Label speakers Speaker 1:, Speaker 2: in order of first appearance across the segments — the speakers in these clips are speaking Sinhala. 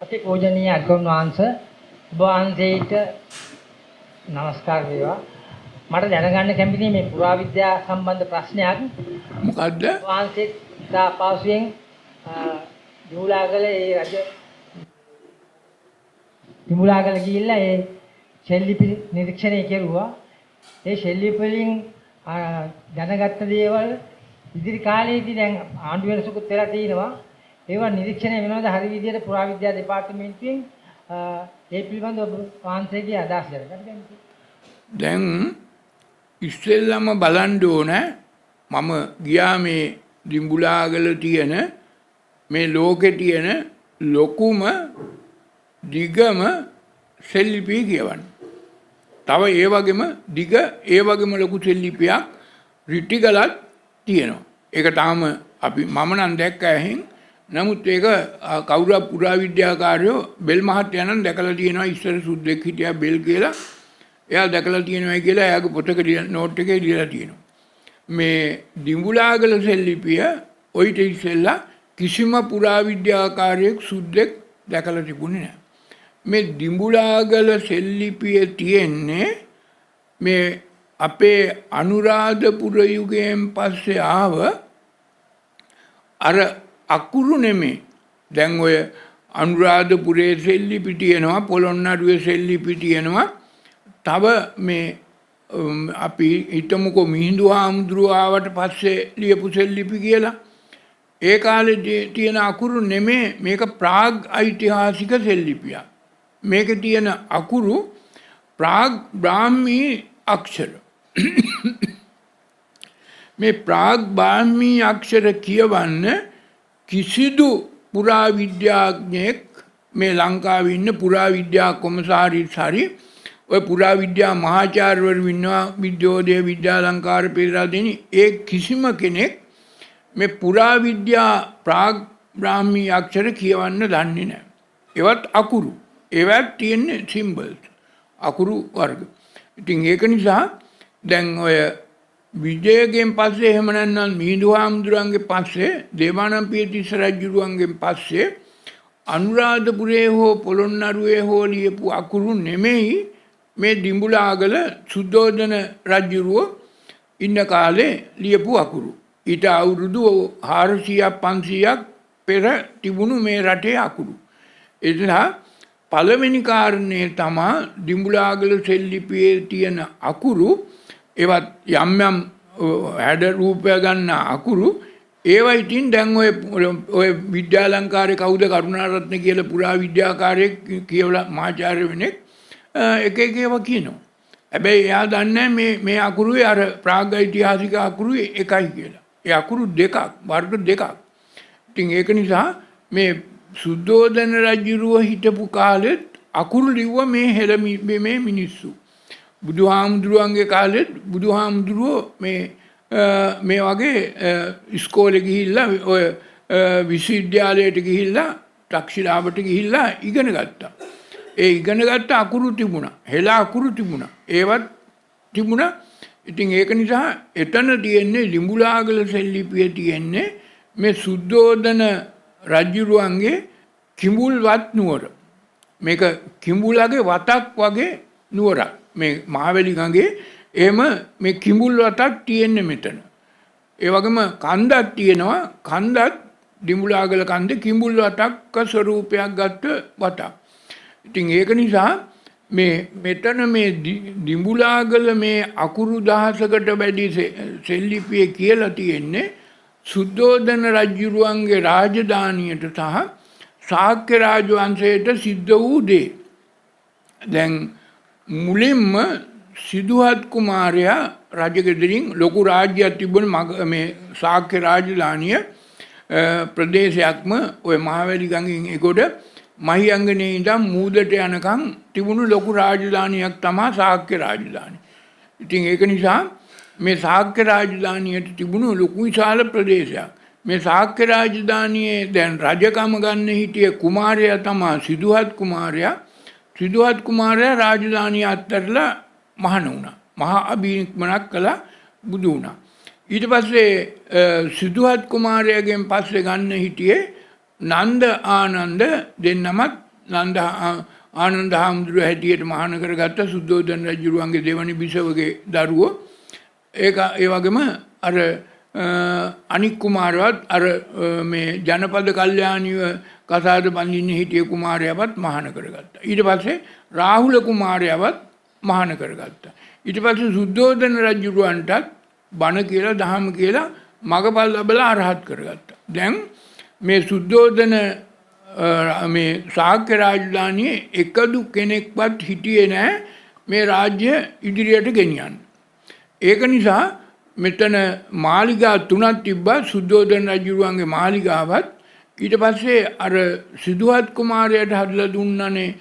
Speaker 1: අති පූජනීය අග්‍රවුන් වහන්සේ ඔබ වහන්සේට নমස්කාර වේවා. මට දැනගන්න කැමතියි මේ පුරාවිද්‍යා සම්බන්ධ ප්‍රශ්නයක්.
Speaker 2: මොකද්ද?
Speaker 1: වහන්සේ තා පාසුවෙන් දිමුලාගල ඒ රජ දිමුලාගල ගිහිල්ලා ඒ ශෙල්ලිපි නිරීක්ෂණය කෙරුවා. ඒ ශෙල්ලිපි වලින් දැනගත්ත දේවල් ඉදිරි කාලයේදී දැන් ආණ්ඩු වෙනසකුත් වෙලා තිනවා. ඒවා නිරීක්ෂණය වෙනවද හරි විදියට පුරාවිද්‍යා දෙපාර්තමේන්තුවෙන් ඒ පිළිබඳව ඔබ වහන්සේගේ අදහස් දැනගන්න.
Speaker 2: දැන් ඉස්සෙල්ලාම බලන්න ඕන මම ගියා මේ දිඹුලාගල තියෙන මේ ලෝකේ තියෙන ලොකුම දිගම සෙල්ලිපි කියවන්න. තව ඒ වගේම දිග ඒ වගේම ලොකු සෙල්ලිපියක් රිටිගලත් තියෙනවා. ඒක තාම අපි මම නම් දැක්ක ඇහෙන්. නමුත් ඒක කවුරු පුරාවිද්‍යාකාරයෝ බෙල් මහත්තයා නම් දැකලා තියෙනවා. ඉස්සර සුද්දෙක් හිටියා බෙල් කියලා. එයා දැකලා තියෙනවා කියලා එයාගේ පොතක නෝට් එකේ ලියලා තියෙනවා. මේ දිඹුලාගල සෙල්ලිපිය ඔයිට ඉස්සෙල්ලා කිසිම පුරාවිද්‍යාකාරයෙක් සුද්දෙක් දැකලා තිබුණේ නැහැ. මේ දිඹුලාගල සෙල්ලිපිය තියෙන්නේ මේ අපේ අනුරාධපුර යුගයෙන් පස්සේ ආව අර අකුරු නෙමේ. දැන් ඔය අනුරාධපුරයේ සෙල්ලිපි තියෙනවා, පොළොන්නරුවේ සෙල්ලිපි තියෙනවා. තව මේ අපි හිතමුකෝ මිහිඳු හාමුදුරුවෝ ආවට පස්සේ ලියපු සෙල්ලිපි කියලා. ඒ කාලේ තියෙන අකුරු නෙමේ, මේක ප්‍රාග් ඓතිහාසික සෙල්ලිපියක්. මේකේ තියෙන අකුරු ප්‍රාග් බ්‍රාහ්මී අක්ෂර. මේ ප්‍රාග් බ්‍රාහ්මී අක්ෂර කියවන්න කිසිදු පුරාවිද්‍යාඥයෙක් මේ ලංකාවේ ඉන්න පුරාවිද්‍යා කොමසාරිස් හරි ඔය පුරාවිද්‍යා මහාචාර්යවරු ඉන්නවා, විද්‍යෝදය විද්‍යාලංකාර පෙරදින, ඒ කිසිම කෙනෙක් මේ පුරාවිද්‍යා ප්‍රාග් බ්‍රාහ්මී අක්ෂර කියවන්න දන්නේ නැහැ. ඒවත් අකුරු. ඒවත් තියෙන්නේ සිම්බල්ස්, අකුරු වර්ග. ඉතින් ඒක නිසා දැන් ඔය විජයගෙන් පස්සේ එහෙම නැත්නම් මිහිඳු හාමුදුරන්ගේ පස්සේ දේවානම්පියතිස්ස රජුරුවන්ගෙන් පස්සේ අනුරාධපුරයේ හෝ පොළොන්නරුවේ හෝ ලියපු අකුරු නෙමෙයි මේ දිඹුලාගල සුද්ධෝදන රජුරුව ඉන්න කාලේ ලියපු අකුරු. ඊට අවුරුදු 400ක් 500ක් පෙර තිබුණු මේ රටේ අකුරු. එතන පළවෙනි කාරණේ තමයි දිඹුලාගල සෙල්ලිපියේ තියෙන අකුරු. ඒවත් යම් යම් හැඩ රූපය ගන්න අකුරු. ඒවා ඉතින් දැන් ඔය විද්‍යාලංකාරේ කවුද කරුණාරත්න කියලා පුරාවිද්‍යාකාරයෙක් කියලා මහාචාර්ය වෙනෙක් එක එක ඒවා කියනවා. හැබැයි එයා දන්නේ මේ අකුරුයි අර ප්‍රාග් ඓතිහාසික අකුරුයි එකයි කියලා. ඒ අකුරු දෙකක්, වර්ග දෙකක්. ඉතින් ඒක නිසා මේ සුද්ධෝදන රජුරුව හිටපු කාලෙත් අකුරු ලිව්ව මේ මිනිස්සු. බුදුහාමුදුරුවන්ගේ කාලෙත් බුදුහාමුදුරුවෝ මේ වගේ ඉස්කෝලේ ගිහිල්ලා ඔය විශ්වවිද්‍යාලයට ගිහිල්ලා ත්‍ක්ෂිලාවට ගිහිල්ලා ඉගෙන ගත්තා. ඒ ඉගෙන ගත්ත අකුරු තිබුණා, හෙළ අකුරු තිබුණා, ඒවත් තිබුණා. ඉතින් ඒක නිසා එතන තියෙන්නේ දිඹුලාගල සෙල්ලිපිය තියෙන්නේ මේ සුද්ධෝදන රජුරුවන්ගේ කිඹුල්වත් නුවර. මේක කිඹුලගේ වතක් වගේ නුවරක්. මේ මහවැලි ගඟේ එහෙම මේ කිඹුල් වතක් තියෙන්නේ මෙතන. ඒ වගේම කන්දක් තියෙනවා. කන්දත් දිඹුලාගල කන්දේ කිඹුල් වතක් ස්වරූපයක් ගත්ත වතක්. ඉතින් ඒක නිසා මෙතන මේ දිඹුලාගල මේ අකුරු දහසකට වැඩි සෙල්ලිපියේ කියලා තියෙන්නේ සුද්ධෝදන රජුරුවන්ගේ රාජධානියට සහ ශාක්‍ය රාජවංශයට සිද්ධ වූ දේ. දැන් මුලින්ම සිදුහත් කුමාරයා රජගෙදරින් ලොකු රාජ්‍යයක් තිබුණ මේ ශාක්‍ය රාජධානිය ප්‍රදේශයක්ම ඔය මහවැලි ගඟින් එගොඩ මහියංගනේ ඉඳන් මූදට යනකම් තිබුණු ලොකු රාජධානියක් තමයි ශාක්‍ය රාජධානිය. ඉතින් ඒක නිසා මේ ශාක්‍ය රාජධානියට තිබුණු ලොකු විශාල ප්‍රදේශයක්. මේ ශාක්‍ය රාජධානියේ දැන් රජකම ගන්න හිටිය කුමාරයා තමයි සිදුහත් කුමාරයා. සිදුහත් කුමාරයා රාජධානිය අත්හැරලා මහණ වුණා. මහා අභිනික්මනක් කළා, බුදු වුණා. ඊට පස්සේ සිදුහත් කුමාරයාගෙන් පස්සේ ගන්න හිටියේ නන්ද ආනන්ද දෙන්නමත් ආනන්ද හාමුදුරුව හැටියට මහාන කරගත්ත සුද්ධෝදන රජුරුවන්ගේ දෙවනි බිසවගේ දරුවෝ. ඒ වගේම අර අනික් කුමාරවත් අර මේ ජනපද කල්යාණීව කසාද බඳින්න හිටිය කුමාරයාවත් මහාන කරගත්තා. ඊට පස්සේ රාහුල කුමාරයාවත් මහාන කරගත්තා. ඊට පස්සේ සුද්ධෝදන රජුරුවන්ටත් බණ කියලා දහම කියලා මගපල් ලැබලා අරහත් කරගත්තා. දැන් මේ සුද්ධෝදන මේ ශාක්‍ය රාජධානියේ එකදු කෙනෙක්වත් හිටියේ නැහැ මේ රාජ්‍ය ඉදිරියට ගෙනියන්න. ඒක නිසා මෙතන මාලිගා 3ක් තිබ්බා. සුද්ධෝදන රජුරුවන්ගේ මාලිගාවත් ඊට පස්සේ අර සිදුහත් කුමාරයාට හදලා දුන්නනේ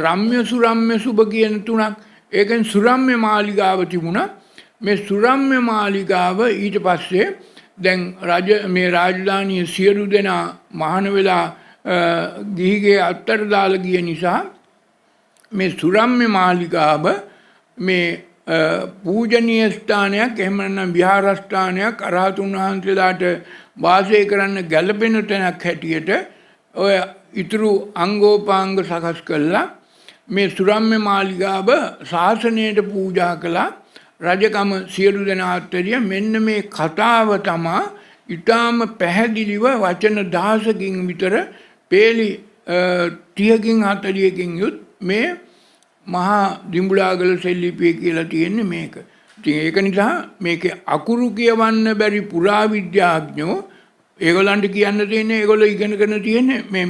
Speaker 2: රම්‍ය සුරම්‍ය සුබ කියන 3ක්. ඒකෙන් සුරම්‍ය මාලිගාව තිබුණා. මේ සුරම්‍ය මාලිගාව ඊට පස්සේ දැන් මේ රාජධානිය සියලු දෙනා මහාන වෙලා ගිහිගේ අත්තර දාලා ගිය නිසා මේ සුරම්‍ය මාලිගාව මේ පූජනීය ස්ථානයක් එහෙම නැත්නම් විහාරස්ථානයක් අරහතුන් වහන්සේලාට වාසය කරන්න ගැළපෙන තැනක් හැටියට ඔය ඊතුරු අංගෝපාංග සකස් කළා. මේ සුරම්‍ය මාලිගාව ශාසනයට පූජා කළා. රජකම සියලු දෙනා අතරිය මෙන්න මේ කතාව තමයි ඊටාම පැහැදිලිව වචන 10කින් විතර පේලි 30කින් 40කින් යුත් මේ මහා දිඹුලාගල සෙල්ලිපිය කියලා තියෙන්නේ මේක. ඉතින් ඒක නිසා මේකේ අකුරු කියවන්න බැරි පුරාවිද්‍යාඥයෝ ඒගොල්ලන්ට කියන්න තියෙන්නේ ඒගොල්ලෝ ඉගෙනගෙන තියෙන්නේ මේ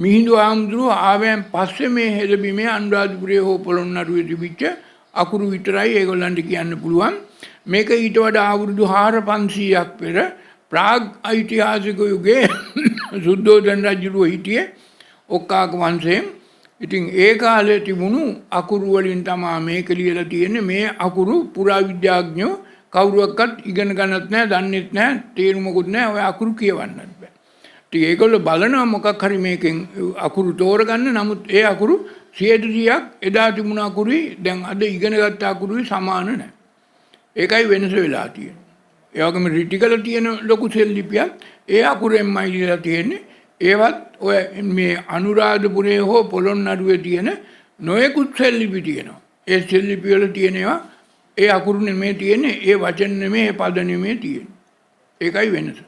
Speaker 2: මිහිඳු ආමුදුරුවෝ ආවයන් පස්සේ මේ හෙළබිමේ අනුරාධපුරයේ හෝ පොළොන්නරුවේ තිබිච්ච අකුරු විතරයි ඒගොල්ලන්ට කියන්න පුළුවන්. මේක ඊට වඩා අවුරුදු 4500ක් පෙර ප්‍රාග් ඓතිහාසික යුගයේ සුද්ධෝදන රජුව හිටියේ ඔක්කාක වංශයෙන්. ඉතින් ඒ කාලේ තිබුණු අකුරු වලින් තමයි මේක ලියලා තියෙන්නේ. මේ අකුරු පුරාවිද්‍යාඥයෝ කවුරුවක්වත් ඉගෙන ගන්නත් නැහැ, දන්නෙත් නැහැ, තේරුමකුත් නැහැ. ඔය අකුරු කියවන්නත් බෑ. ඉතින් ඒගොල්ලෝ බලනවා මොකක් හරි මේකෙන් අකුරු තෝරගන්න. නමුත් ඒ අකුරු 100%ක් එදා තිබුණ අකුරුයි දැන් අද ඉගෙනගත්ත අකුරුයි සමාන නැහැ. ඒකයි වෙනස වෙලා තියෙන්නේ. ඒ වගේම රිටිකල තියෙන ලොකු සෙල්ලිපියක් ඒ අකුරෙන්මයි ලියලා තියෙන්නේ. ඒවත් ඔය මේ අනුරාධපුරයේ හෝ පොළොන්නරුවේ තියෙන නොයෙකුත් සෙල්ලිපි තියෙනවා. ඒ සෙල්ලිපි වල තියෙනවා ඒ අකුරු නෙමෙයි තියෙන්නේ, ඒ වචන නෙමෙයි, ඒ පද නෙමෙයි තියෙන්නේ. ඒකයි වෙනස.